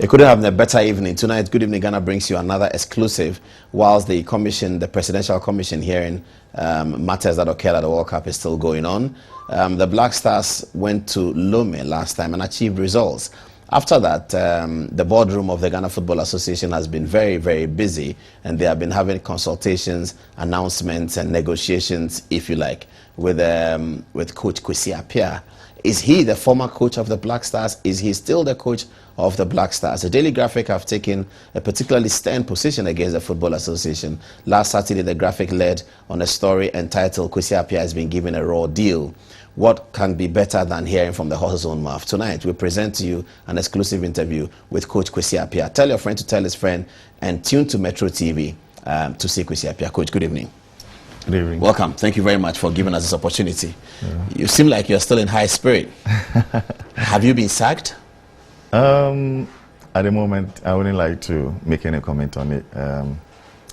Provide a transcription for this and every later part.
It couldn't have been a better evening. Tonight, Good Evening Ghana brings you another exclusive, whilst the commission, the Presidential Commission hearing matters that occurred at the World Cup is still going on. The Black Stars went to Lome last time and achieved results. After that, the boardroom of the Ghana Football Association has been very, very busy, and they have been having consultations, announcements, and negotiations, if you like, with Coach Kwesi Appiah. Is he the former coach of the Black Stars? Is he still the coach of the Black Stars? The Daily Graphic have taken a particularly stern position against the Football Association. Last Saturday, the Graphic led on a story entitled Kwesi Appiah has been given a raw deal. What can be better than hearing from the horse's own mouth? Tonight, we present to you an exclusive interview with Coach Kwesi Appiah. Tell your friend to tell his friend, and tune to Metro TV to see Kwesi Appiah. Coach, good evening. Good evening. Welcome. Thank you very much for giving us this opportunity. Yeah. You seem like you're still in high spirit. Have you been sacked? At the moment, I wouldn't like to make any comment on it.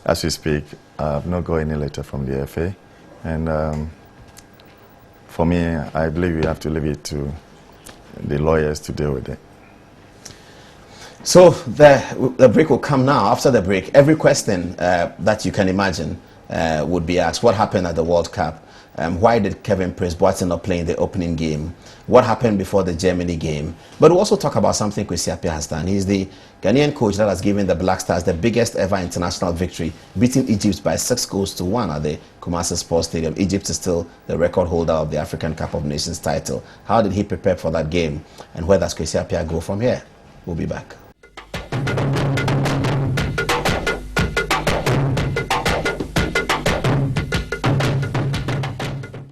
As we speak, I've not got any letter from the FA. And for me, I believe we have to leave it to the lawyers to deal with it. So the break will come now. After the break, every question that you can imagine would be asked. What happened at the World Cup? Why did Kevin Prince Boateng not play in the opening game? What happened before the Germany game? But we'll also talk about something Kwesi Appiah has done. He's the Ghanaian coach that has given the Black Stars the biggest ever international victory, beating Egypt by 6-1 at the Kumasi Sports Stadium. Egypt is still the record holder of the African Cup of Nations title. How did he prepare for that game? And where does Kwesi Appiah go from here? We'll be back.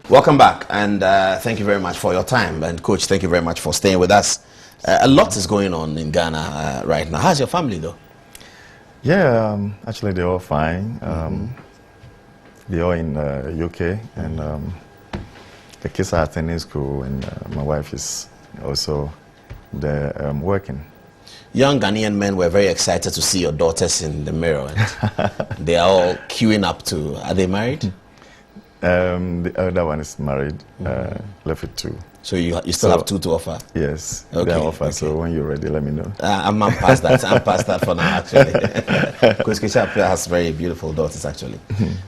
Welcome back, and thank you very much for your time. And Coach, thank you very much for staying with us. A lot is going on in Ghana right now. How's your family, though? Yeah, actually they're all fine. They're all in UK, and the kids are attending school, and my wife is also there working. Young Ghanaian men were very excited to see your daughters in the mirror. And they are all queuing up to. Are they married? The other one is married, left with 2. So you still have 2 to offer? Yes, okay, they offer. Okay. So when you're ready, let me know. I'm past that. I'm past that for now, actually. Because Kwesi Appiah has very beautiful daughters, actually.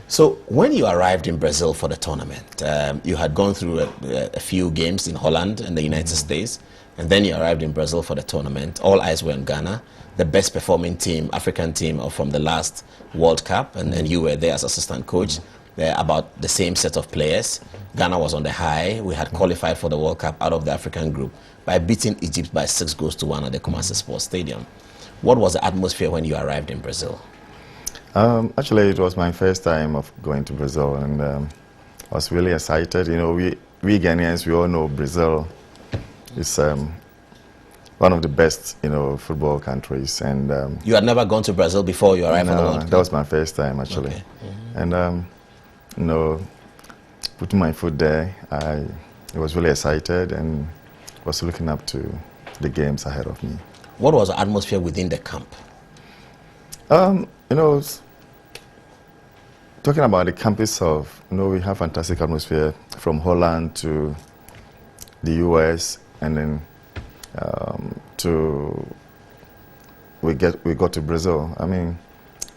So when you arrived in Brazil for the tournament, you had gone through a few games in Holland and the United States, and then you arrived in Brazil for the tournament. All eyes were on Ghana, the best performing team, African team from the last World Cup, and you were there as assistant coach. About the same set of players. Ghana was on the high. We had qualified for the World Cup out of the African group by beating Egypt by 6-1 at the Kumasi Sports Stadium. What was the atmosphere when you arrived in Brazil? Actually, it was my first time of going to Brazil, and I was really excited. You know, we Ghanaians, we all know Brazil is one of the best, football countries. And you had never gone to Brazil before you arrived for the World Cup? That was my first time, actually. Okay. And putting my foot there, I was really excited and was looking up to the games ahead of me. What was the atmosphere within the camp? Talking about the camp itself, we have fantastic atmosphere from Holland to the US, and then we got to Brazil. I mean,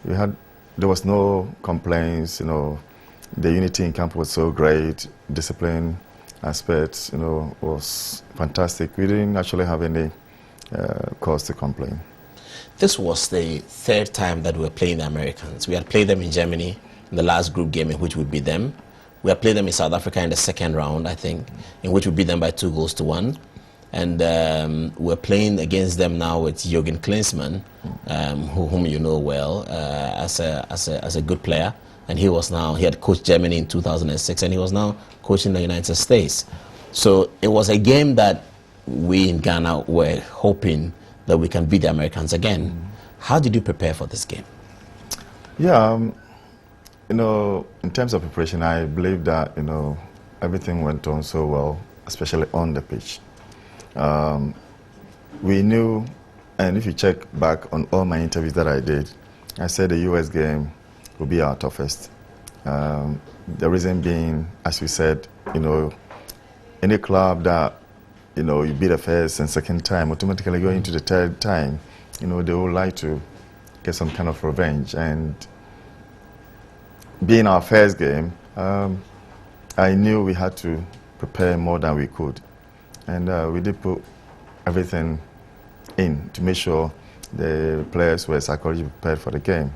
there was no complaints, the unity in camp was so great, discipline aspects, was fantastic. We didn't actually have any cause to complain. This was the 3rd time that we were playing the Americans. We had played them in Germany in the last group game in which we beat them. We had played them in South Africa in the 2nd round, I think, in which we beat them by 2-1. And we're playing against them now with Jürgen Klinsmann, whom you know well, as a good player. And he had coached Germany in 2006, and he was now coaching the United States. So it was a game that we in Ghana were hoping that we can beat the Americans again. How did you prepare for this game? Yeah, in terms of preparation, I believe that, everything went on so well, especially on the pitch. We knew, and if you check back on all my interviews that I did, I said the US game will be our toughest. The reason being, as we said, any club that you beat the first and second time, automatically going into the 3rd time, you know, they would like to get some kind of revenge. And being our first game, I knew we had to prepare more than we could. And we did put everything in to make sure the players were psychologically prepared for the game.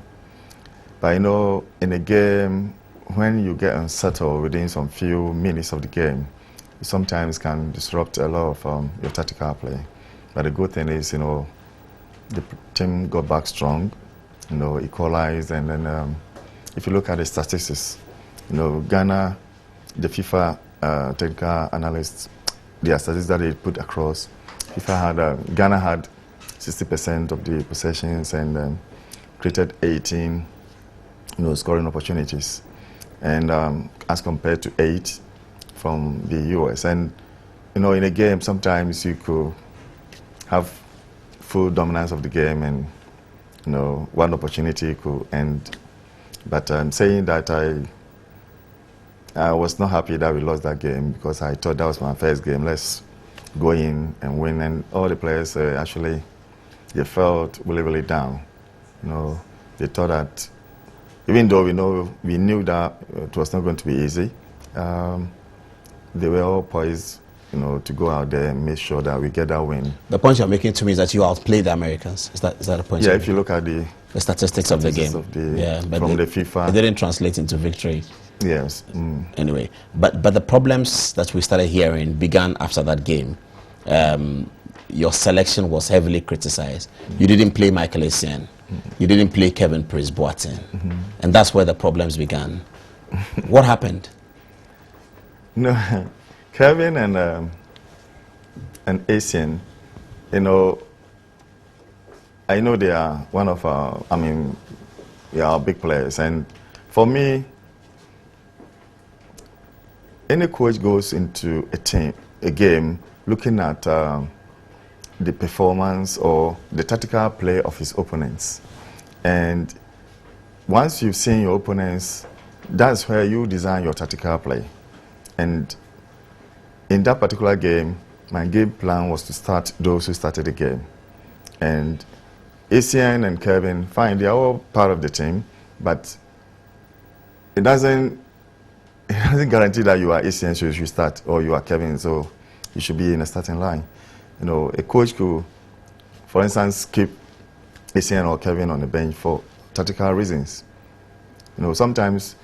But you know, in a game, when you get unsettled within some few minutes of the game, it sometimes can disrupt a lot of your tactical play. But the good thing is, you know, the team got back strong, you know, equalized, and then if you look at the statistics, you know, Ghana, the FIFA technical analysts, their statistics that they put across, Ghana had 60% of the possessions and created 18, you know, scoring opportunities, and as compared to 8 from the US. And you know, in a game, sometimes you could have full dominance of the game, and you know, one opportunity could end. But I'm saying that I was not happy that we lost that game, because I thought that was my first game. Let's go in and win. And all the players actually, they felt really, really down. You know, they thought that even though we knew that it was not going to be easy, they were all poised, you know, to go out there and make sure that we get that win. The point you're making to me is that you outplayed the Americans. Is that the point? Yeah, if you look at the statistics of the game, but from the FIFA, it didn't translate into victory. Yes. Anyway, but the problems that we started hearing began after that game. Your selection was heavily criticized. You didn't play Michael Essien. You didn't play Kevin Prince-Boateng. And that's where the problems began. What happened? No, Kevin and Essien, you know, I know they are one of our, they are big players. And for me, any coach goes into a game, looking at the performance or the tactical play of his opponents. And once you've seen your opponents, that's where you design your tactical play. And in that particular game, my game plan was to start those who started the game. And Essien and Kevin, fine, they are all part of the team, but it doesn't guarantee that you are Essien, so you should start, or you are Kevin, so you should be in a starting line. You know, a coach could, for instance, keep Essien or Kevin on the bench for tactical reasons. You know, sometimes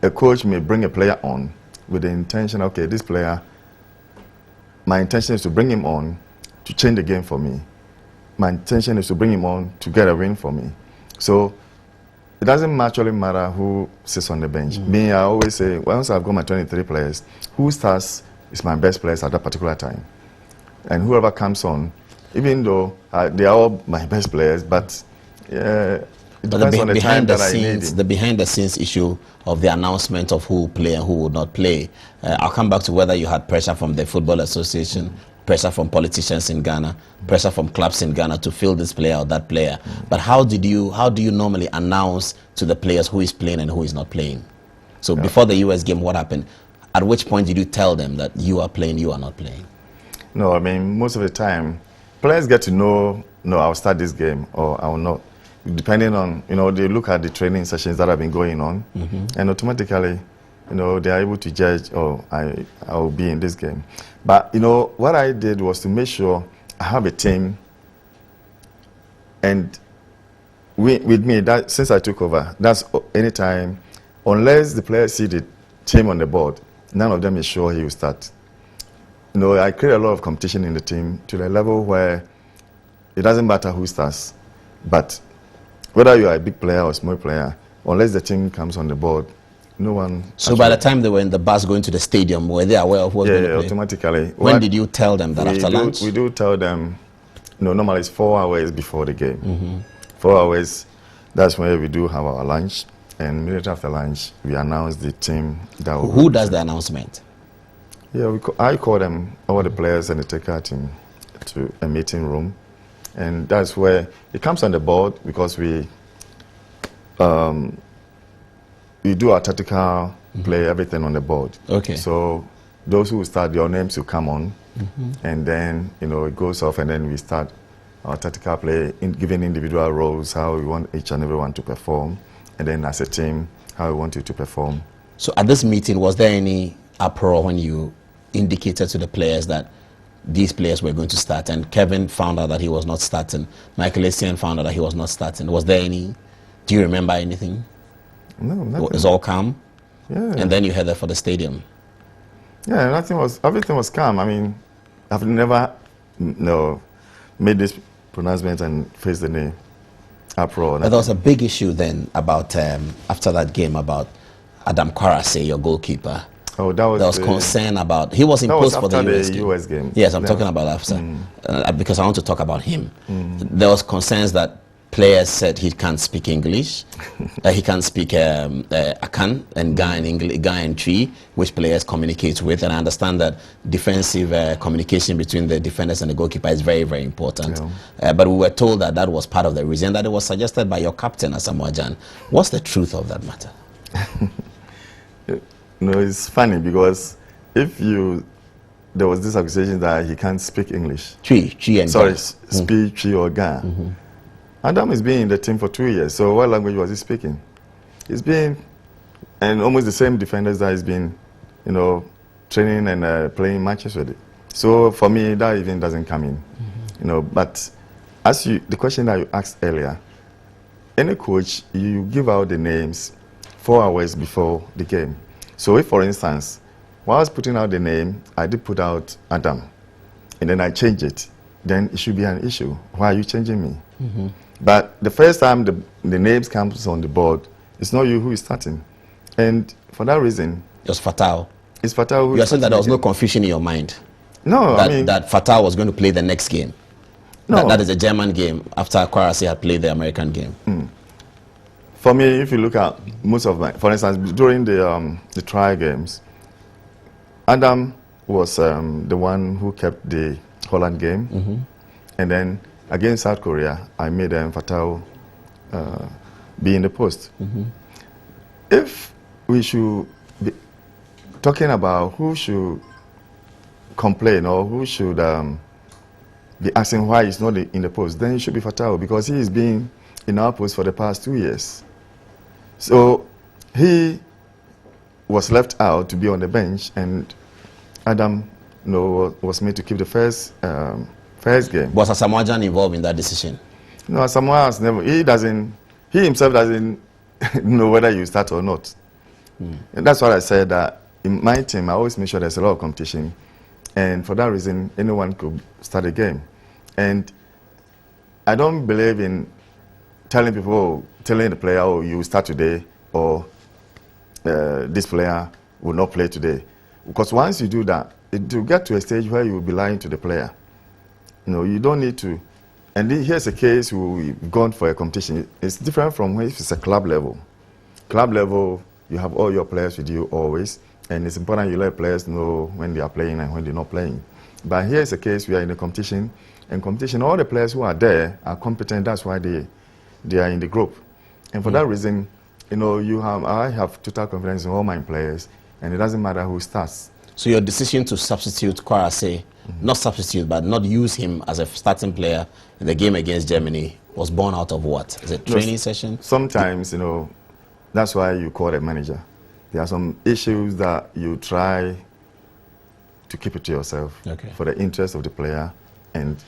a coach may bring a player on with the intention, okay, this player, my intention is to bring him on to change the game for me. My intention is to bring him on to get a win for me. So it doesn't actually matter who sits on the bench. Me, I always say, once I've got my 23 players, who starts is my best players at that particular time. And whoever comes on, even though they are all my best players, but it depends on the time that I need him. The behind-the-scenes issue of the announcement of who will play and who would not play. I'll come back to whether you had pressure from the Football Association, pressure from politicians in Ghana, pressure from clubs in Ghana to fill this player or that player. But how do you normally announce to the players who is playing and who is not playing? So before the US game, what happened? At which point did you tell them that you are playing, you are not playing? No, I mean, most of the time, players get to know, no, I'll start this game or I will not. Depending on, you know, they look at the training sessions that have been going on, and automatically, you know, they are able to judge, oh, I will be in this game. But, you know, what I did was to make sure I have a team, and with me, that since I took over, that's anytime, unless the players see the team on the board, none of them is sure he will start. You know, I create a lot of competition in the team to the level where it doesn't matter who starts, but whether you are a big player or a small player, unless the team comes on the board, no one... So by the time they were in the bus going to the stadium, were they aware of what was going to play? Automatically. When did you tell them that? After lunch? We do tell them, you know, normally it's 4 hours before the game. 4 hours, that's where we do have our lunch. And immediately after lunch, we announce the team that will... Who does the announcement? Yeah, I call them, all the players and the taker team, to a meeting room. And that's where it comes on the board, because we do our tactical play, everything on the board. Okay. So those who start, your names will come on, and then, you know, it goes off, and then we start our tactical play, giving individual roles, how we want each and everyone to perform, and then as a team, how we want you to perform. So at this meeting, was there any uproar when you indicated to the players that these players were going to start, and Kevin found out that he was not starting, Michael Essien found out that he was not starting? Was there any, do you remember anything? No, nothing. It was all calm? Yeah. And then you headed for the stadium? Yeah, everything was calm. I mean, I've never, made this pronouncement and faced any uproar. But there was a big issue then about, after that game, about Adom-Otchere, your goalkeeper. Oh, that was. There was concern about, he was imposed for the US game. Yes, I'm talking about after, because I want to talk about him. There was concerns that players said he can't speak English, he can't speak Akan and Ghanaian Tree, which players communicate with, and I understand that defensive communication between the defenders and the goalkeeper is very, very important. Yeah. But we were told that that was part of the reason, that it was suggested by your captain, Asamoah. What's the truth of that matter? No, it's funny because there was this accusation that he can't speak English. Tree and speak Tree or Ga. Adam has been in the team for 2 years, so what language was he speaking? He's been, and almost the same defenders that he's been, you know, training and playing matches with it. So for me, that even doesn't come in, you know. But the question that you asked earlier, any coach, you give out the names 4 hours before the game. So if, for instance, while I was putting out the name, I did put out Adam, and then I changed it, then it should be an issue. Why are you changing me? But the first time the names comes on the board, it's not you who is starting. And for that reason... It's Fatal. It's Fatal who is starting. You're saying that there was no confusion in your mind? No, I mean... That Fatal was going to play the next game? No. That is a German game after Kwesi had played the American game? For me, if you look at most of my... For instance, during the trial games, Adam was the one who kept the Holland game. And then against South Korea, I made Fatal be in the post. If we should be talking about who should complain or who should be asking why he's not in the post, then it should be Fatal, because he has been in our post for the past 2 years. So he was left out to be on the bench, and Adam, was made to keep the first game. Was Asamoah involved in that decision? No, Asamoah has never. He himself doesn't know whether you start or not. And that's why I said that in my team, I always make sure there's a lot of competition. And for that reason, anyone could start a game. And I don't believe in telling the player, oh, you start today, or this player will not play today. Because once you do that, it will get to a stage where you will be lying to the player. You don't need to. And here's a case where we've gone for a competition. It's different from if it's a club level. Club level, you have all your players with you always, and it's important you let players know when they are playing and when they're not playing. But here's a case we are in a competition, and competition, all the players who are there are competent. That's why they are in the group. And for that reason, I have total confidence in all my players, and it doesn't matter who starts. So your decision to substitute Kwesi, not substitute, but not use him as a starting player in the game against Germany, was born out of what? Is it training session? Sometimes, that's why you call a manager. There are some issues that you try to keep it to yourself for the interest of the player and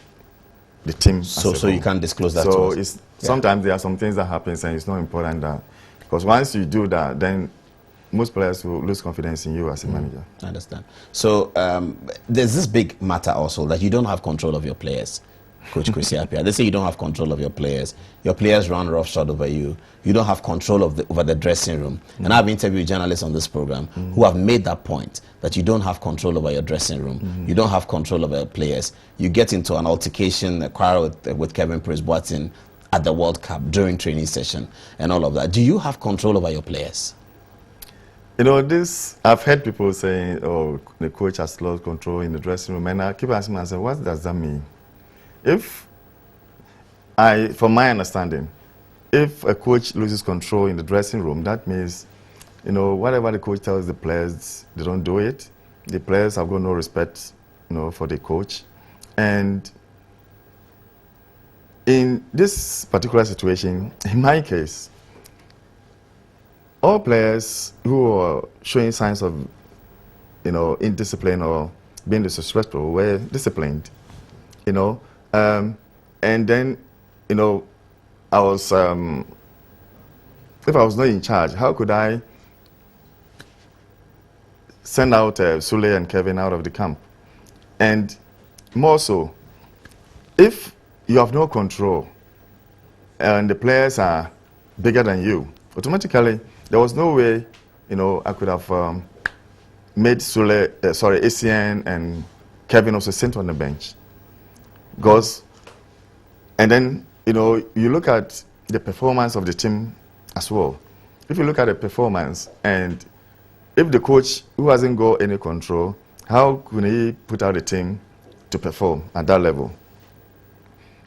the team. So you can't disclose that to us? Sometimes there are some things that happen, and it's not important that, because once you do that, then most players will lose confidence in you as a manager. I understand. So there's this big matter also that you don't have control of your players, Coach Kwesi Appiah. They say you don't have control of your players. Your players run roughshod over you. You don't have control over the dressing room. And I've interviewed journalists on this program who have made that point, that you don't have control over your dressing room. You don't have control over your players. You get into an altercation, a quarrel with Kevin Prince-Boateng at the World Cup during training session and all of that. Do you have control over your players? I've heard people saying, oh, the coach has lost control in the dressing room, and I keep asking myself, what does that mean? From my understanding, if a coach loses control in the dressing room, that means, whatever the coach tells the players, they don't do it. The players have got no respect, for the coach. And in this particular situation, in my case, all players who are showing signs of, indiscipline or being disrespectful were disciplined, and then, I was, if I was not in charge, how could I send out Sule and Kevin out of the camp? And more so, if you have no control and the players are bigger than you, automatically there was no way, I could have made ACN and Kevin also sent on the bench. Because, and then, you look at the performance of the team as well. If you look at the performance, and if the coach who hasn't got any control, how could he put out a team to perform at that level?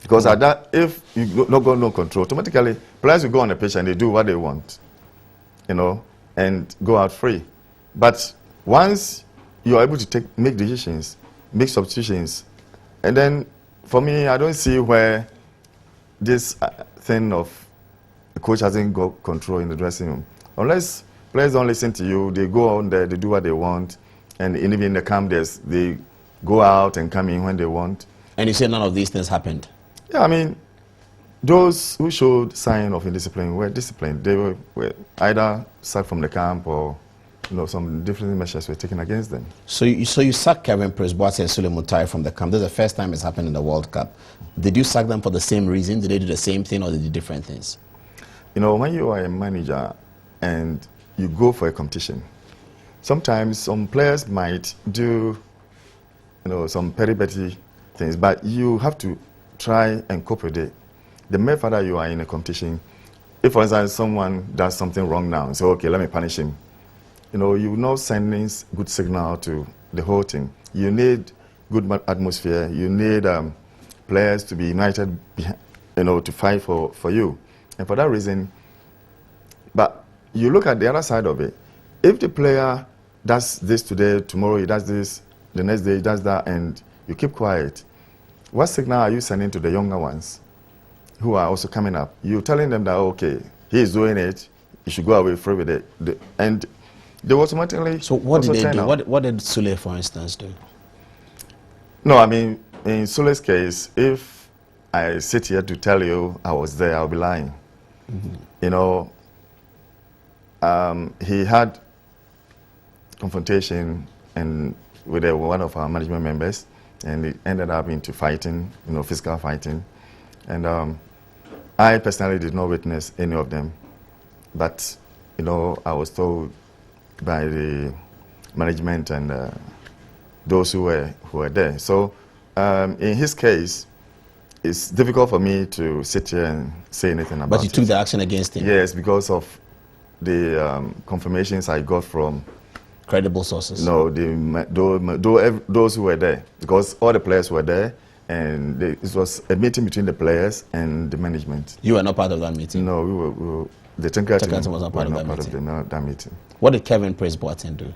Because at that, if you not got no control, automatically players will go on the pitch and they do what they want, and go out free. But once you are able to make decisions, make substitutions, and then for me, I don't see where this thing of the coach hasn't got control in the dressing room. Unless players don't listen to you, they go on there, they do what they want, and even in the camp, they go out and come in when they want. And you say none of these things happened? Yeah, I mean, those who showed sign of indiscipline were disciplined. They were either sacked from the camp or, some different measures were taken against them. So you sacked Kevin Prince-Boateng and Sule Mutai from the camp. This is the first time it's happened in the World Cup. Did you sack them for the same reason? Did they do the same thing or did they do different things? When you are a manager and you go for a competition, sometimes some players might do, some petty things, but you have to try and cope with it. The mere fact that you are in a competition, if, for instance, someone does something wrong now, so, okay, let me punish him. You're sending good signal to the whole team. You need good atmosphere. You need players to be united, to fight for you. And for that reason, but you look at the other side of it. If the player does this today, tomorrow he does this, the next day he does that, and you keep quiet, what signal are you sending to the younger ones who are also coming up? You're telling them that, okay, he is doing it, you should go away free with it. And they automatically... So what did they do? What did Sule, for instance, do? No, I mean, in Sule's case, if I sit here to tell you I was there, I'll be lying. Mm-hmm. He had confrontation with one of our management members, and it ended up into fighting, physical fighting. And I personally did not witness any of them, but I was told by the management and those who were there. So in his case, it's difficult for me to sit here and say anything about it. But you took the action against him? Yes, because of the confirmations I got from credible sources. No, those who were there, because all the players were there, and it was a meeting between the players and the management. You were not part of that meeting? No, we were the technical team was not part of that meeting. What did Kevin Prince-Boateng do?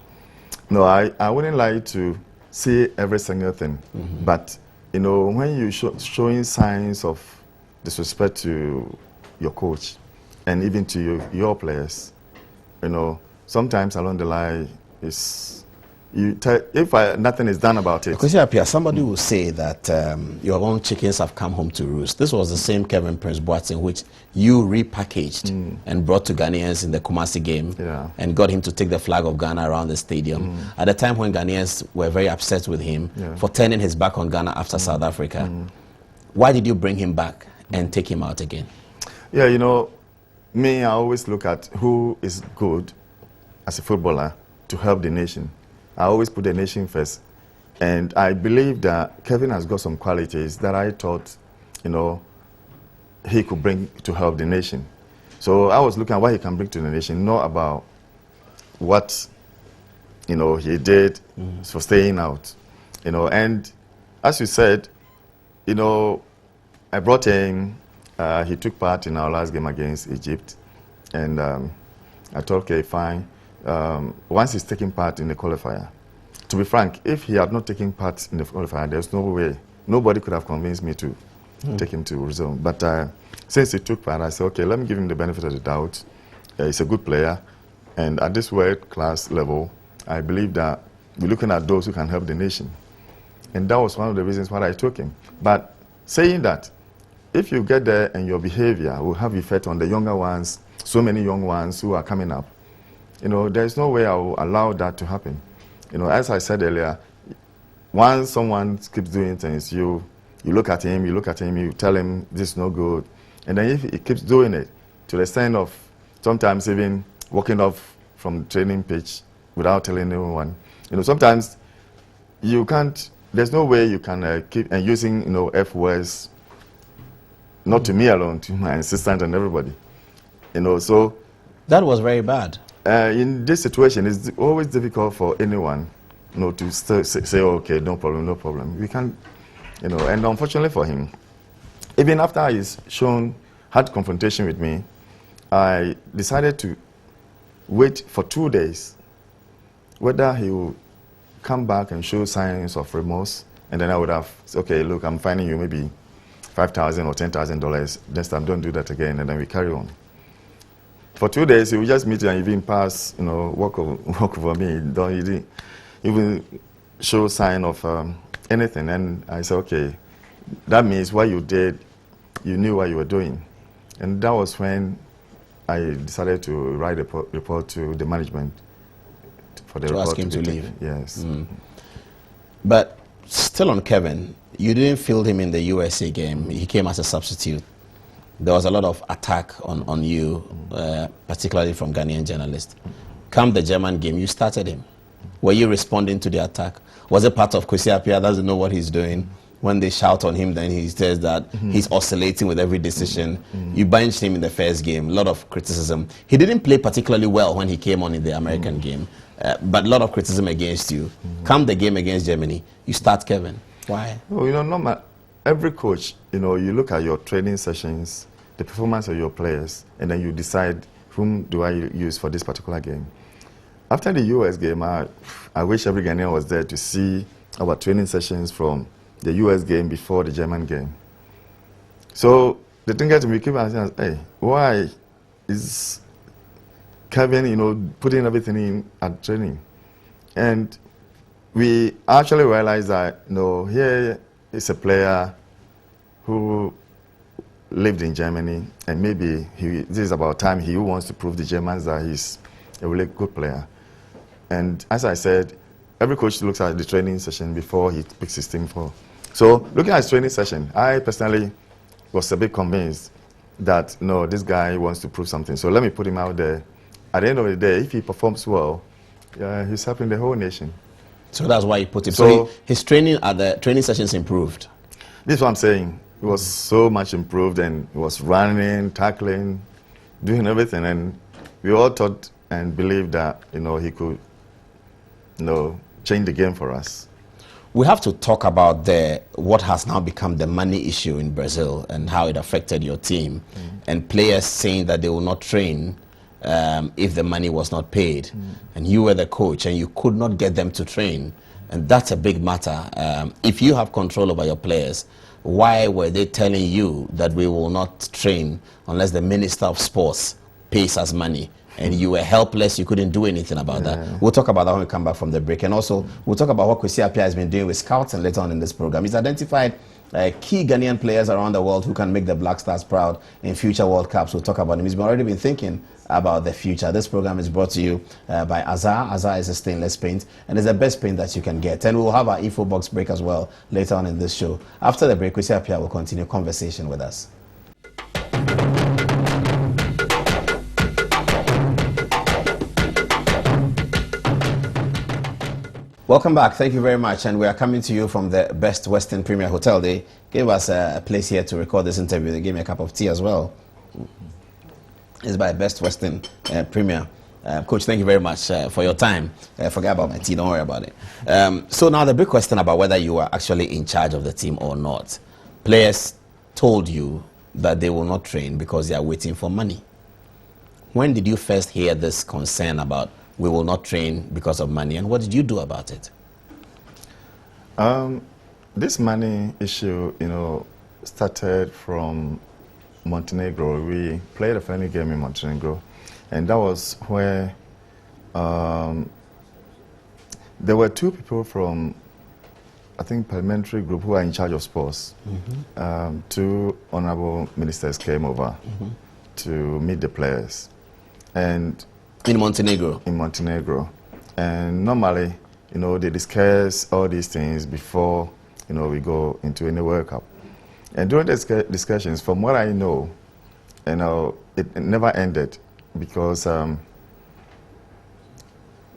No, I wouldn't like to say every single thing, but when you showing signs of disrespect to your coach and even to your players, sometimes along the line, if nothing is done about it. Kwesi Appiah, somebody will say that your own chickens have come home to roost. This was the same Kevin Prince-Boateng which you repackaged and brought to Ghanaians in the Kumasi game and got him to take the flag of Ghana around the stadium at the time when Ghanaians were very upset with him for turning his back on Ghana after South Africa. Why did you bring him back and take him out again? Yeah, me, I always look at who is good as a footballer to help the nation. I always put the nation first. And I believe that Kevin has got some qualities that I thought, he could bring to help the nation. So I was looking at what he can bring to the nation, not about what, he did for staying out. And as you said, I brought in, he took part in our last game against Egypt. And I thought, okay, fine. Once he's taking part in the qualifier, to be frank, if he had not taken part in the qualifier, there's no way, nobody could have convinced me to take him to Brazil. But since he took part, I said, okay, let me give him the benefit of the doubt. He's a good player, and at this world-class level, I believe that we're looking at those who can help the nation. And that was one of the reasons why I took him. But saying that, if you get there and your behavior will have effect on the younger ones, so many young ones who are coming up, you know, there's no way I will allow that to happen. You know, as I said earlier, once someone keeps doing things, you look at him, you tell him this is no good. And then if he keeps doing it, to the extent of sometimes even walking off from the training pitch without telling anyone, you know, sometimes you can't, there's no way you can keep and using, you know, F words, not to me alone, to my assistant and everybody. You know, so. That was very bad. In this situation, it's always difficult for anyone, you know, to say, okay, no problem, no problem. We can't, you know, and unfortunately for him, even after he's had confrontation with me, I decided to wait for 2 days, whether he will come back and show signs of remorse, and then I would have said, okay, look, I'm fining you maybe $5,000 or $10,000. Next time, don't do that again, and then we carry on. For 2 days, he would just meet and even pass, you know, walk over me. He didn't even show sign of anything. And I said, okay, that means what you did, you knew what you were doing. And that was when I decided to write a report to the management for the report ask him to leave. Yes. But still on Kevin, you didn't field him in the USA game. He came as a substitute. There was a lot of attack on you, particularly from Ghanaian journalists. Come the German game, you started him. Were you responding to the attack? Was it part of Kwesi Appiah doesn't know what he's doing? When they shout on him, then he says that he's oscillating with every decision. You benched him in the first game, a lot of criticism. He didn't play particularly well when he came on in the American game, but a lot of criticism against you. Come the game against Germany, you start Kevin. Why? Well, you know, every coach, you know, you look at your training sessions, the performance of your players, and then you decide whom do I use for this particular game. After the US game, I wish every Ghanaian was there to see our training sessions from the US game before the German game. So the thing is, we keep asking, hey, why is Kevin, you know, putting everything in at training? And we actually realized that, you know, here is a player who lived in Germany, and maybe this is about time he wants to prove the Germans that he's a really good player. And as I said, every coach looks at the training session before he picks his team for. So looking at his training session, I personally was a bit convinced that, no, this guy wants to prove something. So let me put him out there. At the end of the day, if he performs well, he's helping the whole nation. So that's why you put him. So his training at the training sessions improved. This is what I'm saying. It was so much improved, and he was running, tackling, doing everything. And we all thought and believed that, you know, he could, you know, change the game for us. We have to talk about what has now become the money issue in Brazil and how it affected your team, and players saying that they will not train if the money was not paid. And you were the coach and you could not get them to train. And that's a big matter. If you have control over your players, why were they telling you that we will not train unless the Minister of Sports pays us money? And you were helpless, you couldn't do anything about that. We'll talk about that when we come back from the break. And also, we'll talk about what Kwesi Appiah has been doing with scouts and later on in this program. He's identified key Ghanaian players around the world who can make the Black Stars proud in future World Cups. We'll talk about him. He's already been thinking about the future. This program is brought to you by Azar. Azar is a stainless paint, and it's the best paint that you can get. And we'll have our info box break as well later on in this show. After the break, Kwesi Appiah will continue conversation with us. Welcome back. Thank you very much. And we are coming to you from the Best Western Premier Hotel. They gave us a place here to record this interview. They gave me a cup of tea as well. It's by Best Western Premier. Coach, thank you very much for your time. Forget about my tea. Don't worry about it. So now the big question about whether you are actually in charge of the team or not. Players told you that they will not train because they are waiting for money. When did you first hear this concern about we will not train because of money, and what did you do about it? This money issue, started from Montenegro. We played a friendly game in Montenegro, and that was where there were two people from, I think, parliamentary group who are in charge of sports. Two honorable ministers came over to meet the players, and in Montenegro. In Montenegro, and normally, they discuss all these things before, we go into any World Cup. And during the discussions, from what I know, it never ended because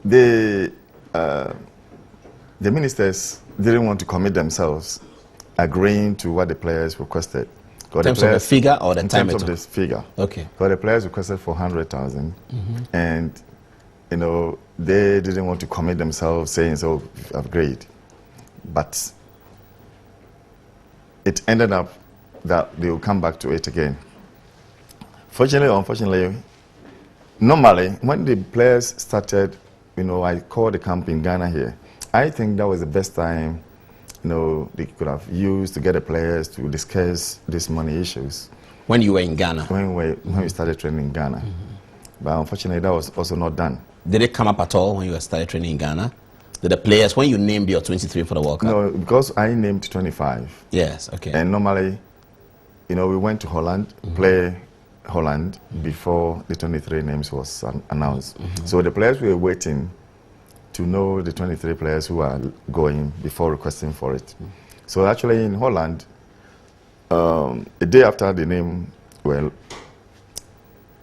the ministers didn't want to commit themselves, agreeing to what the players requested. In terms of the figure or the time? In terms of the figure. Okay. Because the players requested 400,000, and they didn't want to commit themselves, saying, "So, we've agreed." But it ended up that they will come back to it again. Fortunately or unfortunately, normally when the players started, I called the camp in Ghana here. I think that was the best time, they could have used to get the players to discuss these money issues. When you were in Ghana? When we started training in Ghana. But unfortunately, that was also not done. Did it come up at all when you started training in Ghana? Did the players, when you named your 23 for the World Cup? No, because I named 25. Yes, okay. And normally, we went to Holland, play Holland before the 23 names was announced. So the players were waiting to know the 23 players who are going before requesting for it. So actually in Holland, a day after the name were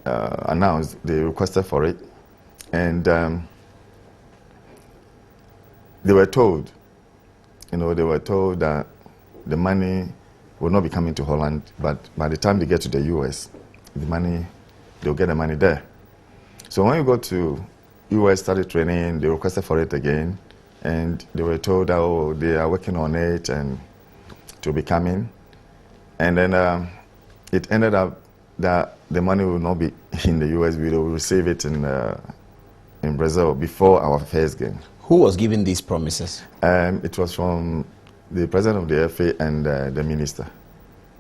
announced, they requested for it. And they were told, that the money will not be coming to Holland, but by the time they get to the US, they'll get the money there. So when you go to US, started training, they requested for it again, and they were told that, they are working on it and to be coming. And then it ended up that the money will not be in the US, we will receive it in Brazil before our first game. Who was giving these promises? It was from the president of the FA and the minister.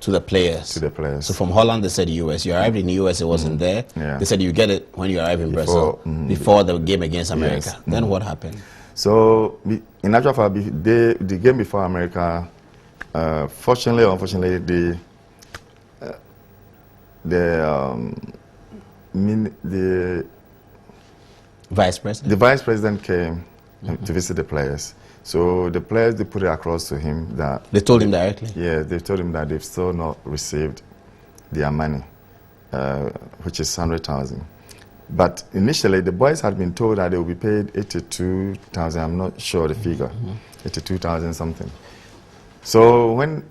To the players? To the players. So from Holland, they said US. You arrived in the US, it wasn't there. Yeah. They said you get it when you arrive in Brazil, before the game against America. Yes. Then what happened? So, in actual fact, the game before America, fortunately or unfortunately, the vice president? The vice president came to visit the players. So the players, they put it across to him that... They told him directly? Yeah, they told him that they've still not received their money, which is 100,000. But initially, the boys had been told that they will be paid 82,000. I'm not sure the figure, 82,000 something. So when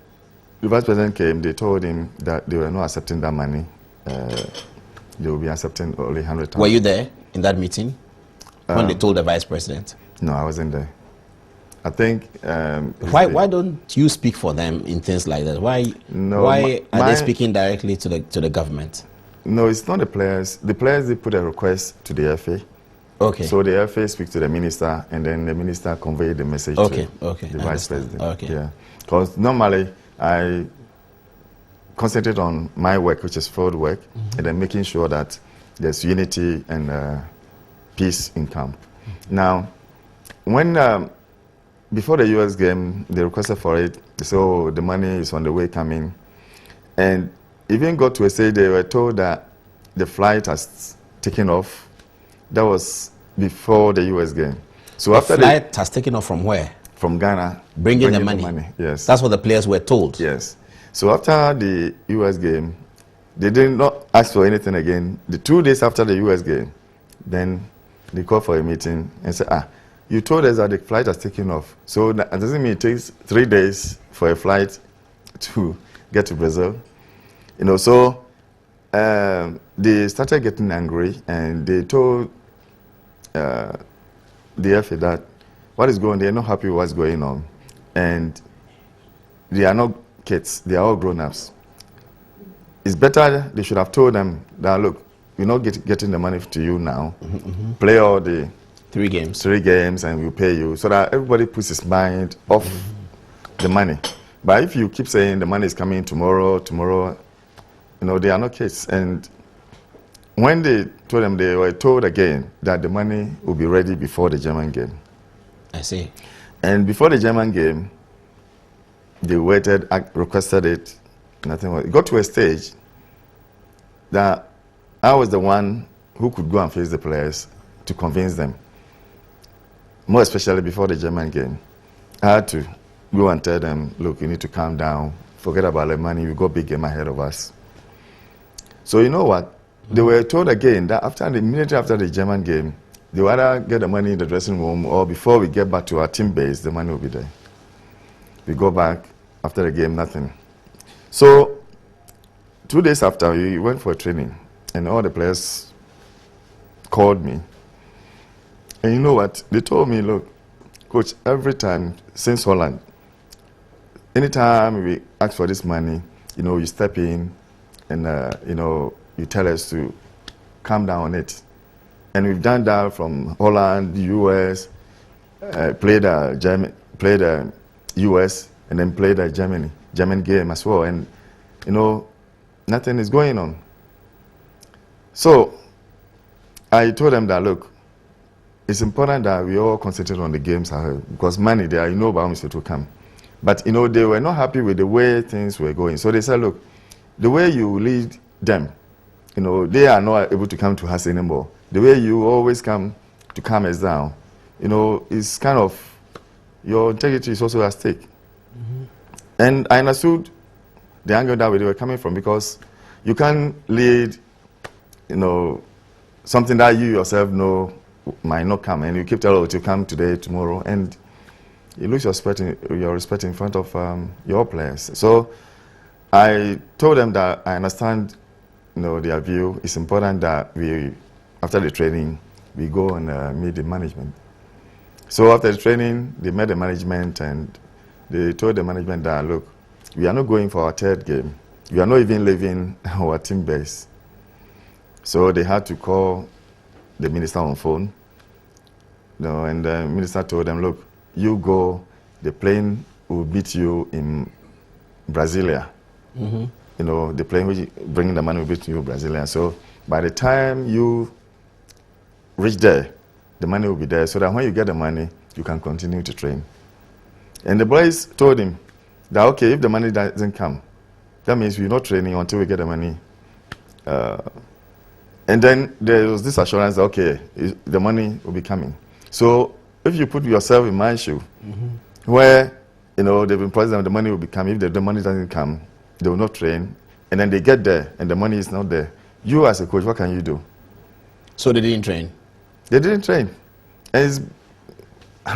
the vice president came, they told him that they were not accepting that money. They will be accepting only 100,000. Were you there in that meeting when they told the vice president? No, I wasn't there. I think... why don't you speak for them in things like that? Why are they speaking directly to the government? No, it's not the players. The players, they put a request to the FA. Okay. So the FA speaks to the minister, and then the minister conveys the message to the vice president. Okay. Yeah. Because normally, I concentrate on my work, which is field work, and then making sure that there's unity and peace in camp. Now, when... before the US game, they requested for it, so the money is on the way coming. And even got to a stage they were told that the flight has taken off. That was before the US game. So after the flight has taken off from where? From Ghana. Bringing the money. Yes. That's what the players were told. Yes. So after the US game, they did not ask for anything again. The 2 days after the US game, then they called for a meeting and said, you told us that the flight has taken off. So that doesn't mean it takes 3 days for a flight to get to Brazil. So they started getting angry, and they told the FA that what is going on, they're not happy with what's going on. And they are not kids, they are all grown-ups. It's better they should have told them that, look, we're not getting the money to you now. Play all the 3 games. 3 games, and we'll pay you, so that everybody puts his mind off the money. But if you keep saying the money is coming tomorrow, they are not kids. And when they told them, they were told again that the money will be ready before the German game. I see. And before the German game, they waited, requested it, nothing was. It got to a stage that I was the one who could go and face the players to convince them. More especially before the German game. I had to go and tell them, look, you need to calm down, forget about the money, we've got a big game ahead of us. So you know what? They were told again that immediately after the German game, they would either get the money in the dressing room or before we get back to our team base, the money will be there. We go back after the game, nothing. So 2 days after, we went for a training and all the players called me. And you know what? They told me, look, coach, every time since Holland, anytime we ask for this money, you step in and, you tell us to calm down on it. And we've done that from Holland, the US, played the US, and then played the German game as well. And, nothing is going on. So I told them that, look, it's important that we all concentrate on the games because money there, by it will come. But, they were not happy with the way things were going. So they said, look, the way you lead them, they are not able to come to us anymore. The way you always come to calm us down, it's kind of, your integrity is also at stake. Mm-hmm. And I understood the angle that they were coming from because you can't lead, something that you yourself know might not come, and you keep telling it to come today, tomorrow, and you lose your respect in front of your players. So I told them that I understand, their view. It's important that we, after the training, we go and meet the management. So after the training, they met the management and they told the management that, look, we are not going for our third game. We are not even leaving our team base. So they had to call the minister on phone. And the minister told them, look, you go, the plane will beat you in Brasilia. Mm-hmm. The plane which bringing the money will beat you in Brasilia. So by the time you reach there, the money will be there so that when you get the money, you can continue to train. And the boys told him that, okay, if the money doesn't come, that means we're not training until we get the money. And then there was this assurance that, okay, the money will be coming. So if you put yourself in my shoe, mm-hmm. where, they've been promised that the money will be coming, if the money doesn't come, they will not train, and then they get there and the money is not there. You as a coach, what can you do? So they didn't train? They didn't train. And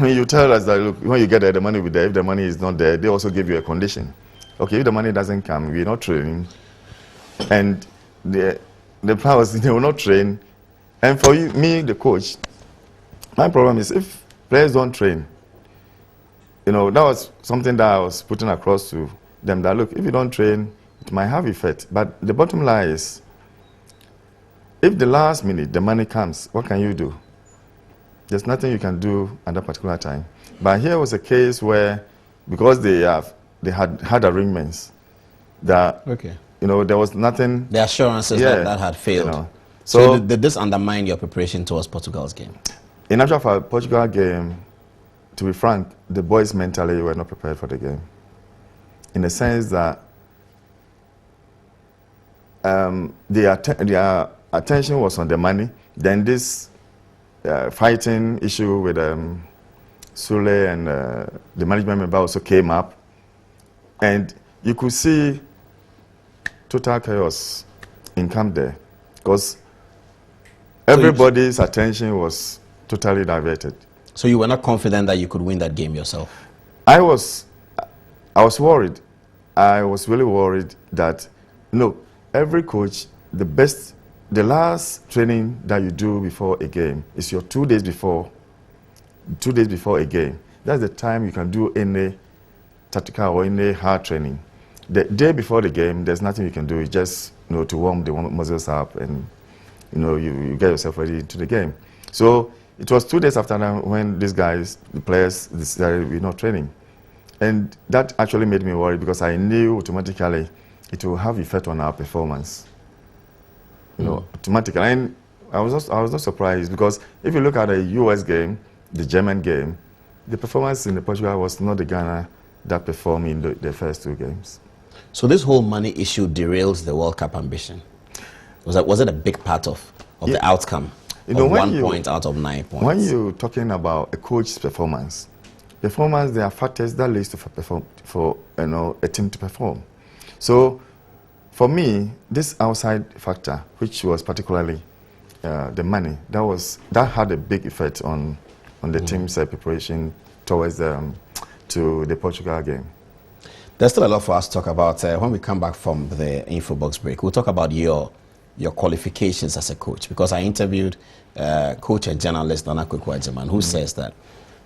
you tell us that, look, when you get there, the money will be there. If the money is not there, they also give you a condition. Okay, if the money doesn't come, we're not training. And the plan was they will not train. And for you, me, the coach, my problem is if players don't train, that was something that I was putting across to them that, look, if you don't train, it might have effect. But the bottom line is, if the last minute the money comes, what can you do? There's nothing you can do at that particular time. But here was a case where, because they had arrangements, that okay. There was nothing. The assurances that had failed. So did this undermine your preparation towards Portugal's game? In actual fact, Portugal game, to be frank, the boys mentally were not prepared for the game. In the sense that their attention was on the money. Then this fighting issue with Sule and the management member also came up. And you could see total chaos in camp there. Because everybody's attention was totally diverted. So you were not confident that you could win that game yourself? I was worried. I was really worried that, every coach, the last training that you do before a game is your 2 days before a game. That's the time you can do any tactical or any hard training. The day before the game, there's nothing you can do. You just, to warm the muscles up and, you get yourself ready to the game. So it was 2 days after that when these guys, the players, decided we're not training. And that actually made me worry because I knew automatically it will have effect on our performance. You know, automatically. And I was not surprised because if you look at the US game, the German game, the performance in the Portugal was not the Ghana that performed in the first two games. So this whole money issue derails the World Cup ambition. Was it a big part of the outcome? You know, 1 point out of 9 points. When you're talking about a coach's performance, there are factors that leads to for a team to perform. So, for me, this outside factor, which was particularly the money, that had a big effect on the team's preparation towards to the Portugal game. There's still a lot for us to talk about. When we come back from the info box break, we'll talk about your qualifications as a coach, because I interviewed coach and journalist Nana Kwesi, who says that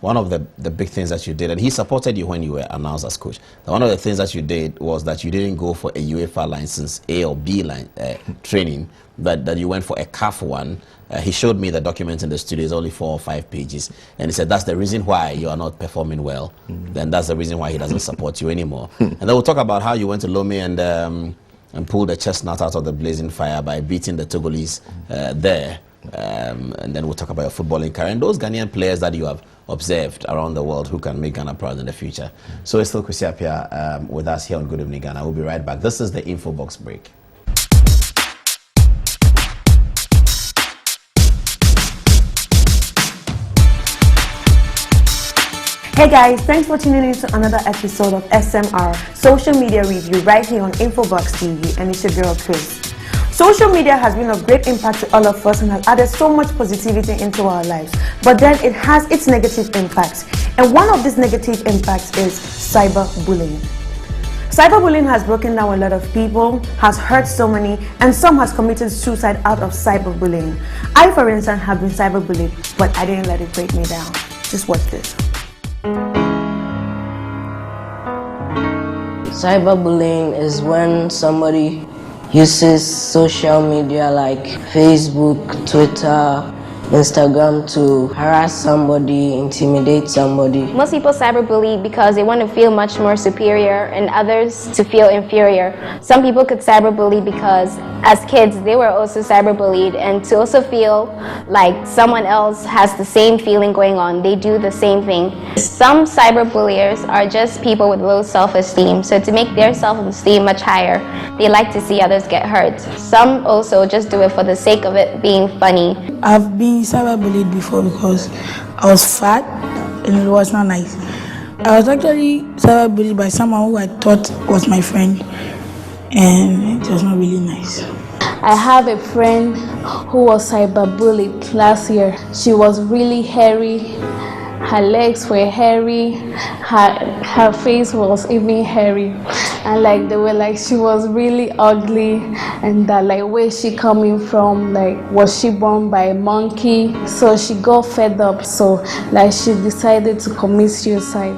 one of the big things that you did, and he supported you when you were announced as coach, that one of the things that you did was that you didn't go for a UEFA license A or B training, but that you went for a CAF one. He showed me the document in the studio. It's only 4 or 5 pages, and he said that's the reason why you are not performing well. Then that's the reason why he doesn't support you anymore. And then we'll talk about how you went to Lomé and pulled the chestnut out of the blazing fire by beating the Togolese there. And then we'll talk about your footballing career and those Ghanaian players that you have observed around the world who can make Ghana proud in the future. So it's still Kwesi Appiah with us here on Good Evening Ghana. We'll be right back. This is the info box break. Hey guys, thanks for tuning in to another episode of SMR Social Media Review right here on Infobox TV, and it's your girl Chris. Social media has been of great impact to all of us and has added so much positivity into our lives, but then it has its negative impacts, and one of these negative impacts is cyberbullying. Cyberbullying has broken down a lot of people, has hurt so many, and some has committed suicide out of cyberbullying. I, for instance, have been cyberbullied, but I didn't let it break me down. Just watch this. Cyberbullying is when somebody uses social media like Facebook, Twitter, Instagram to harass somebody, intimidate somebody. Most people cyberbully because they want to feel much more superior and others to feel inferior. Some people could cyberbully because as kids they were also cyberbullied, and to also feel like someone else has the same feeling going on, they do the same thing. Some cyberbulliers are just people with low self-esteem, so to make their self-esteem much higher, they like to see others get hurt. Some also just do it for the sake of it being funny. I've been cyberbullied before because I was fat and it was not nice. I was actually cyberbullied by someone who I thought was my friend, and it was not really nice. I have a friend who was cyberbullied last year. She was really hairy. Her legs were hairy. Her face was even hairy. And like they were like she was really ugly, and that like where she coming from, like was she born by a monkey? So she got fed up, so like she decided to commit suicide.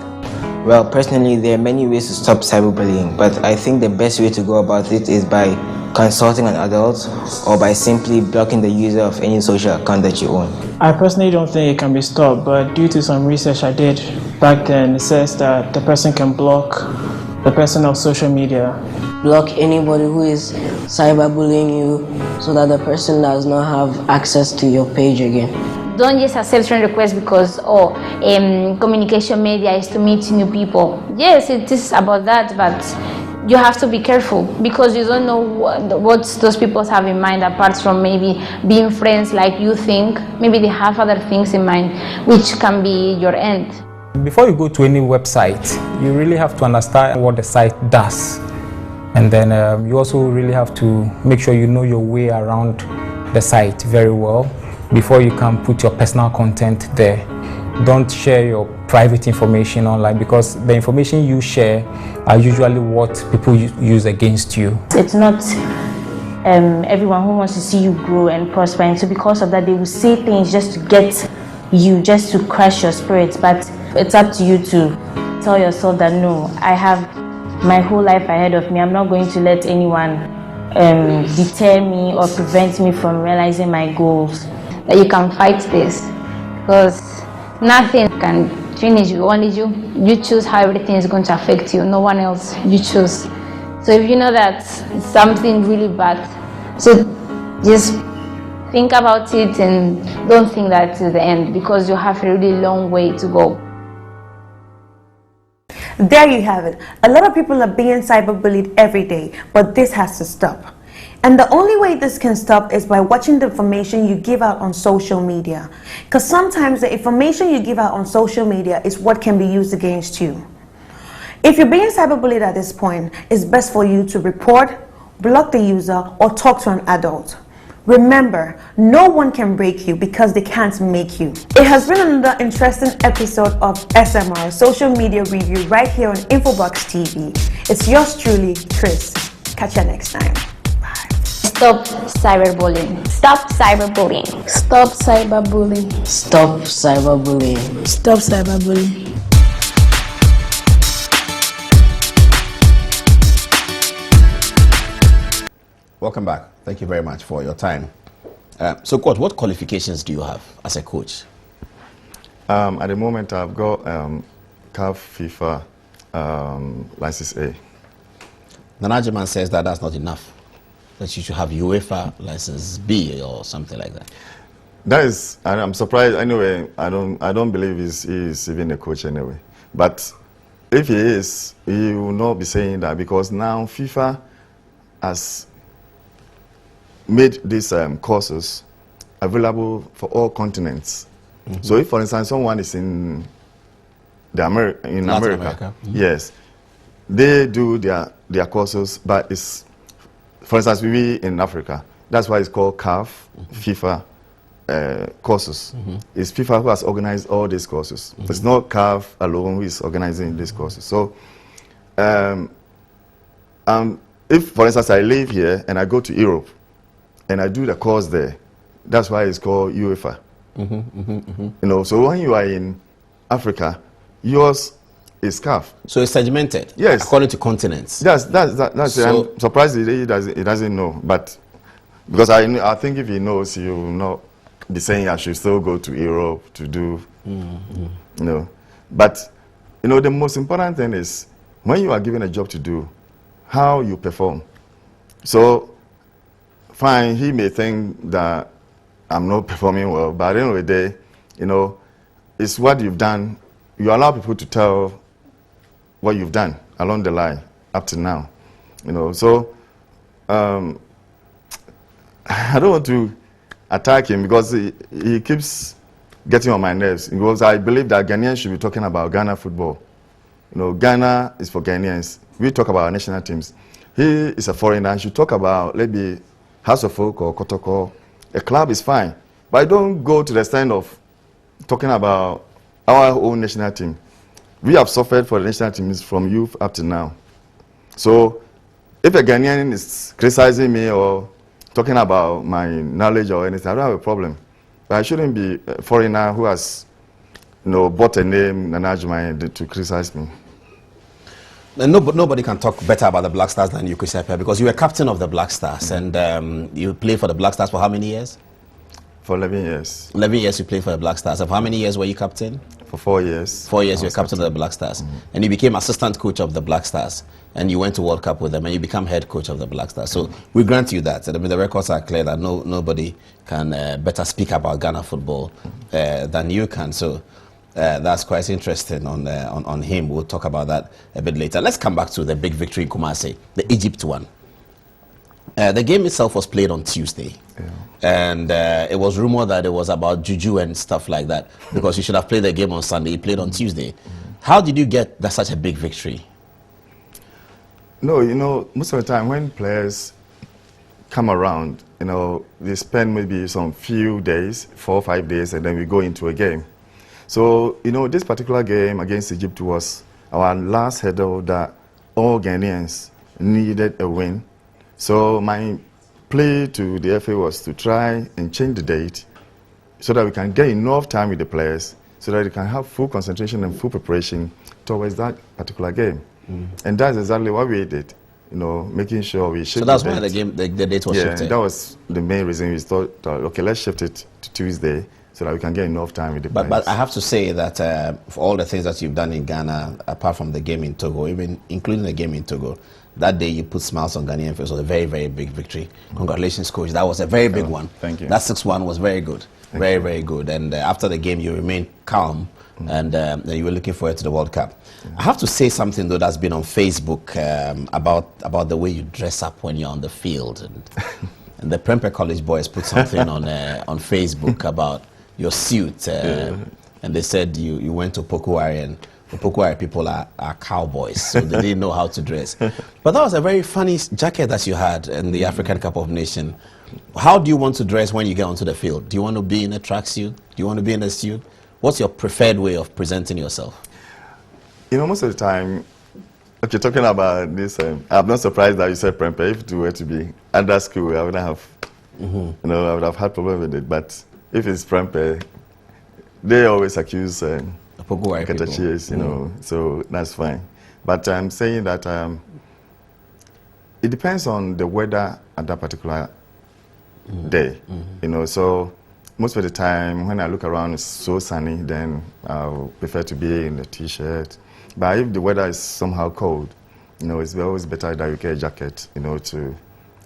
Well, personally, there are many ways to stop cyberbullying, but I think the best way to go about it is by consulting an adult or by simply blocking the user of any social account that you own. I personally don't think it can be stopped, but due to some research I did back then, it says that the person can block the person of social media. Block anybody who is cyberbullying you so that the person does not have access to your page again. Don't just accept friend requests because communication media is to meet new people. Yes, it is about that, but you have to be careful because you don't know what those people have in mind, apart from maybe being friends like you think. Maybe they have other things in mind which can be your end. Before you go to any website, you really have to understand what the site does. And then you also really have to make sure you know your way around the site very well before you can put your personal content there. Don't share your private information online because the information you share are usually what people use against you. It's not everyone who wants to see you grow and prosper, and so because of that they will say things just to get you, just to crush your spirit. But it's up to you to tell yourself that no, I have my whole life ahead of me. I'm not going to let anyone deter me or prevent me from realizing my goals. That you can fight this because nothing can Finish. You choose how everything is going to affect you. No one else. You choose. So if you know that it's something really bad, so just think about it and don't think that it's the end, because you have a really long way to go. There you have it. A lot of people are being cyberbullied every day, but this has to stop. And the only way this can stop is by watching the information you give out on social media. Because sometimes the information you give out on social media is what can be used against you. If you're being cyberbullied at this point, it's best for you to report, block the user, or talk to an adult. Remember, no one can break you because they can't make you. It has been another interesting episode of SMR, Social Media Review, right here on Infobox TV. It's yours truly, Chris. Catch you next time. Bye. Stop cyberbullying. Stop cyberbullying. Stop cyberbullying. Stop cyberbullying. Stop cyberbullying. Welcome back. Thank you very much for your time. So, Coach, what qualifications do you have as a coach? At the moment, I've got CAF FIFA license A. Nanajiman says that that's not enough, that you should have UEFA license B or something like that. That is, I'm surprised. Anyway, I don't believe he's even a coach anyway. But if he is, he will not be saying that, because now FIFA has made these courses available for all continents. Mm-hmm. So if, for instance, someone is in America. Yes, they do their courses, but it's, for instance, we in Africa. That's why it's called CAF, FIFA courses. It's FIFA who has organized all these courses. It's not CAF alone who is organizing these courses. So if, for instance, I live here and I go to Europe and I do the course there, that's why it's called UEFA. You know, so when you are in Africa, yours is CAF. So it's segmented, yes, according to continents. Yes, that's so it. I'm surprised he doesn't know, but because I think if he knows, he will not be saying I should still go to Europe to do, you know. But you know, the most important thing is when you are given a job to do, how you perform. So fine, he may think that I'm not performing well, but at the end of the day, you know, it's what you've done. You allow people to tell what you've done along the line up to now, you know. So I don't want to attack him because he keeps getting on my nerves, because I believe that Ghanaians should be talking about Ghana football. You know, Ghana is for Ghanaians. We talk about our national teams. He is a foreigner. He should talk about maybe House of Folk or Kotoko. A club is fine, but I don't go to the extent of talking about our own national team. We have suffered for the national teams from youth up to now. So if a Ghanaian is criticizing me or talking about my knowledge or anything, I don't have a problem. But I shouldn't be a foreigner who has, you know, bought a name, Nanajiman, to criticize me. Nobody can talk better about the Black Stars than you, Kwesi Appiah, because you were captain of the Black Stars, and you played for the Black Stars for how many years? For 11 years. 11 years you played for the Black Stars. And for how many years were you captain? For 4 years. 4 years you were captain of the Black Stars. And you became assistant coach of the Black Stars. And you went to World Cup with them, and you become head coach of the Black Stars. So we grant you that. I mean, the records are clear that nobody can better speak about Ghana football than you can. So that's quite interesting on him. We'll talk about that a bit later. Let's come back to the big victory in Kumasi, the Egypt one. The game itself was played on Tuesday. Yeah. And it was rumored that it was about juju and stuff like that, because you should have played the game on Sunday. You played on Tuesday. How did you get such a big victory? No, you know, most of the time when players come around, you know, they spend maybe some few days, 4 or 5 days, and then we go into a game. So, you know, this particular game against Egypt was our last hurdle that all Ghanaians needed a win. So my plea to the FA was to try and change the date so that we can get enough time with the players so that they can have full concentration and full preparation towards that particular game. And that's exactly what we did, you know, making sure we shifted. So that's why the date was shifted? Yeah, that was the main reason. We thought, okay, let's shift it to Tuesday so that we can get enough time with the But players. I have to say that for all the things that you've done in Ghana, apart from the game in Togo, even including the game in Togo, that day you put smiles on Ghanaian faces. Was a very, very big victory. Congratulations, coach. That was a very big one. Thank you. That 6-1 was very good. Very, very good. And after the game, you remained calm, and you were looking forward to the World Cup. I have to say something, though, that's been on Facebook about the way you dress up when you're on the field. And the Prempeh College boys put something on Facebook about your suit. And they said you went to Pokuwari, and the Pokuwari people are cowboys, so they didn't know how to dress. But that was a very funny jacket that you had in the African Cup of Nations. How do you want to dress when you get onto the field? Do you want to be in a tracksuit? Do you want to be in a suit? What's your preferred way of presenting yourself? You know, most of the time, if you're talking about this, I'm not surprised that you said Prempeh. If it were to be under school, I wouldn't have, you know, I would have had problem with it. But if it's Prempeh, they always accuse Katachies, you know, so that's fine. But I'm saying that it depends on the weather at that particular day, you know. So most of the time, when I look around, it's so sunny, then I'll prefer to be in a t-shirt. But if the weather is somehow cold, you know, it's always better that you get a jacket, you know, to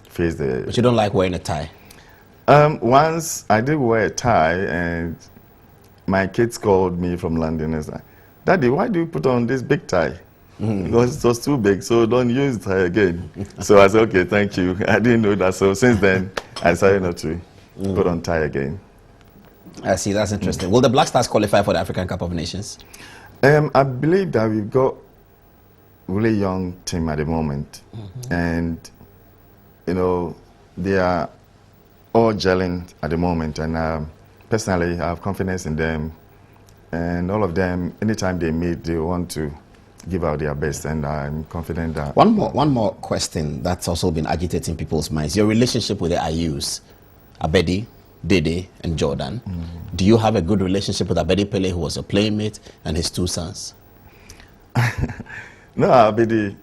face the... But you don't like wearing a tie? Once I did wear a tie, and my kids called me from London and said, "Daddy, why do you put on this big tie?" Because it was too big, so don't use the tie again. So I said, okay, thank you. I didn't know that. So since then, I decided not to put on tie again. I see, that's interesting. Will the Black Stars qualify for the African Cup of Nations? I believe that we've got a really young team at the moment. And, you know, they are all gelling at the moment. And personally, I have confidence in them. And all of them, anytime they meet, they want to give out their best, and I'm confident that... One more question that's also been agitating people's minds. Your relationship with the Ayus, Abedi, Dede, and Jordan. Do you have a good relationship with Abedi Pele, who was a playmate, and his two sons? No, Abedi,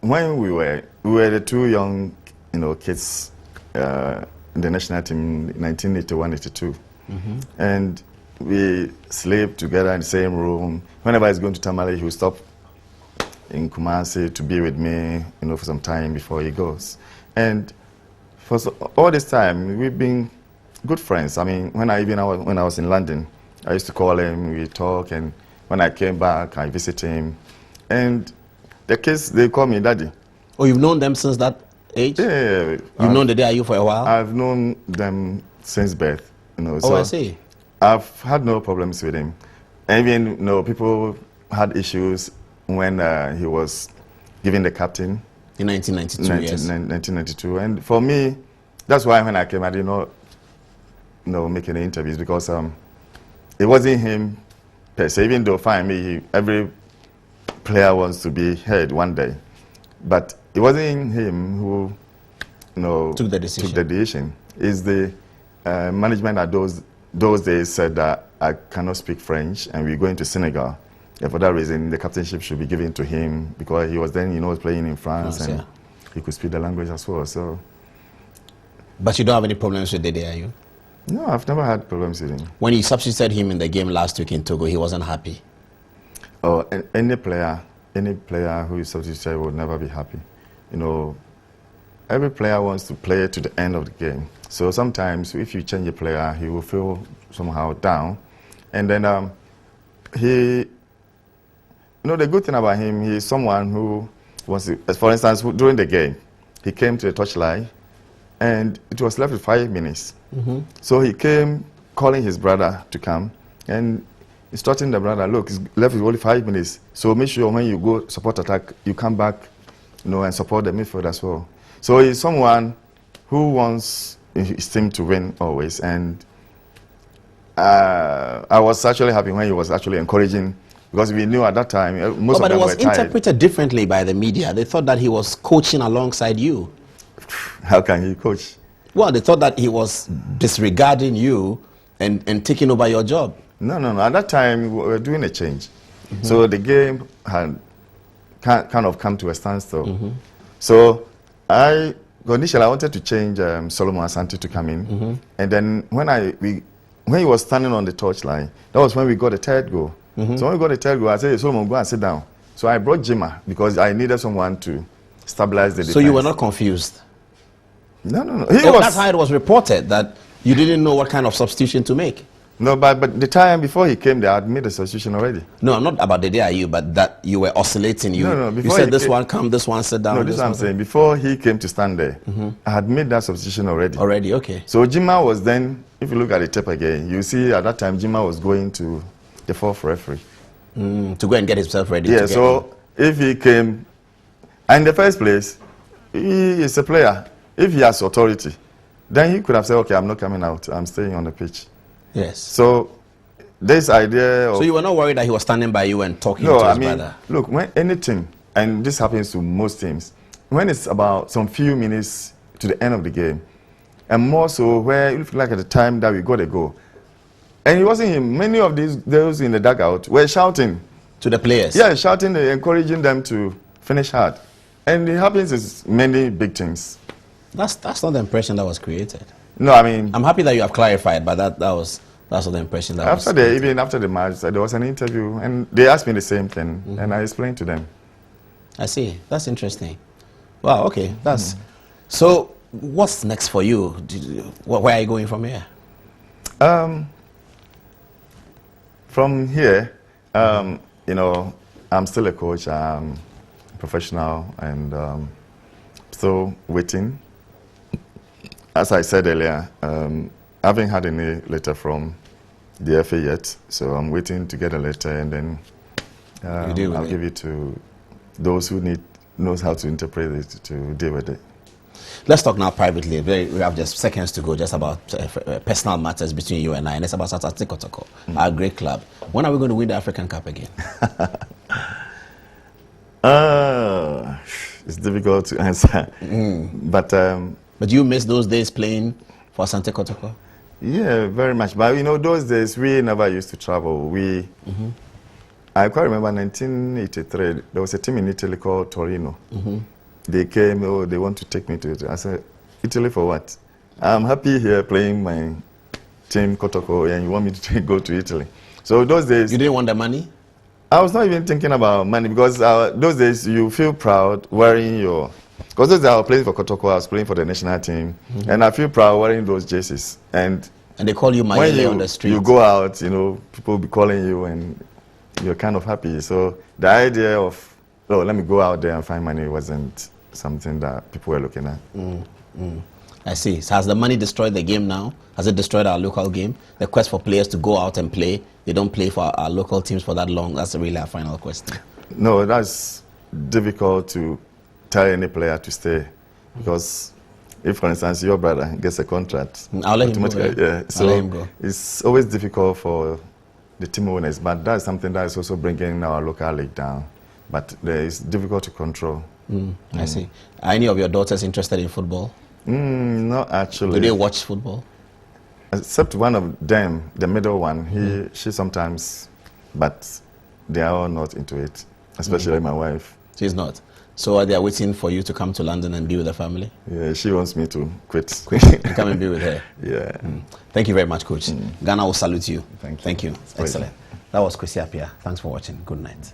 when we were the two young, you know, kids in the national team in 1981-82. And we sleep together in the same room. Whenever he's going to Tamale, he will stop in Kumasi to be with me, you know, for some time before he goes. And for all this time, we've been good friends. I mean, when I was in London, I used to call him, we talk, and when I came back, I visit him. And the kids, they call me Daddy. Oh, you've known them since that age? Yeah. You've known the Ayu for a while? I've known them since birth, you know. Oh, I see. I've had no problems with him. Even, you know, people had issues when he was given the captain. In 1992, yes. 1992. And for me, that's why when I came, I did not, you know, make any interviews, because it wasn't him per se. Even though, fine, every player wants to be heard one day. But it wasn't him who, you know, took the decision. It's the management at those days said that I cannot speak French, and we're going to Senegal. And for that reason, the captainship should be given to him, because he was then, you know, playing in France, and he could speak the language as well. So. But you don't have any problems with Dede, are you? No, I've never had problems with him. When you substituted him in the game last week in Togo, he wasn't happy? Oh, any player who is substituted will never be happy. You know, every player wants to play to the end of the game. So sometimes if you change a player, he will feel somehow down. And then you know, the good thing about him, he is someone who wants to, for instance, during the game, he came to the touchline, and it was left with 5 minutes. So he came calling his brother to come, and instructing the brother, look, it's left with only 5 minutes. So make sure when you go support attack, you come back, you know, and support the midfield as well. So he's someone who wants his team to win always. And I was actually happy when he was actually encouraging, because we knew at that time most of them were tired. But it was interpreted differently by the media. They thought that he was coaching alongside you. How can he coach? Well, they thought that he was disregarding you and taking over your job. No. At that time, we were doing a change. So the game had kind of come to a standstill. So initially I wanted to change Solomon Asante to come in. And then when when he was standing on the touchline, that was when we got the third goal. So when we got the third goal, I said, Solomon, go and sit down. So I brought Jima because I needed someone to stabilize the defense. So you were not confused? No. That's how it was reported, that you didn't know what kind of substitution to make. No, but the time before he came there, I had made a substitution already. No, I'm not about the day are you, but that you were oscillating. No, you said this one come, this one sit down. No, this is what I'm saying. Before he came to stand there, I had made that substitution already. Already, okay. So Jima was then, if you look at the tape again, you see at that time Jima was going to the fourth referee. To go and get himself ready. Yeah, so if he came, and in the first place, he is a player. If he has authority, then he could have said, okay, I'm not coming out, I'm staying on the pitch. Yes. So this idea of... So you were not worried that he was standing by you and talking to his brother? Look, when anything, and this happens to most teams, when it's about some few minutes to the end of the game, and more so where it looked like at the time that we got a goal, and it wasn't him, many of those in the dugout were shouting. To the players? Yeah, shouting, encouraging them to finish hard. And it happens in many big teams. That's not the impression that was created. No, I mean... I'm happy that you have clarified, but that's not the impression that was created. Even after the match, there was an interview, and they asked me the same thing, and I explained to them. I see. That's interesting. Wow, okay. That's... So, what's next for you? Where are you going from here? From here, you know, I'm still a coach, I'm a professional, and still waiting. As I said earlier, I haven't had any letter from the FA yet, so I'm waiting to get a letter, and then I'll give it to those who knows how to interpret it to deal with it. Let's talk now privately. We have just seconds to go, just about personal matters between you and I, and it's about Adom-Otchere, our great club. When are we going to win the African Cup again? It's difficult to answer, But you miss those days playing for Adom-Otchere? Yeah, very much. But you know, those days we never used to travel. I quite remember 1983. There was a team in Italy called Torino. They came. Oh, they want to take me to Italy. I said, Italy for what? I'm happy here playing my team Kotoko, and you want me to go to Italy? So those days, you didn't want the money? I was not even thinking about money, because those days you feel proud wearing your... Because those days I was playing for Kotoko, I was playing for the national team, and I feel proud wearing those jerseys. And they call you Mayele on the street. You go out, you know, people will be calling you, and you're kind of happy. So the idea of, oh, let me go out there and find money wasn't something that people were looking at. I see. So has the money destroyed the game now? Has it destroyed our local game? The quest for players to go out and play, they don't play for our local teams for that long. That's really our final question. No, that's difficult to tell any player to stay, because if, for instance, your brother gets a contract, I'll let him go. Yeah. So I'll let him go. It's always difficult for the team owners, but that's something that is also bringing our local league down. But it's difficult to control. I see. Are any of your daughters interested in football? Not actually. Do they watch football? Except one of them, the middle one, she sometimes, but they are all not into it, especially my wife. She's not. So are they waiting for you to come to London and be with the family? Yeah, she wants me to quit. And come and be with her. Yeah. Thank you very much, Coach. Ghana will salute you. Thank you. Thank you. Excellent. That was Kwesi Appiah. Thanks for watching. Good night.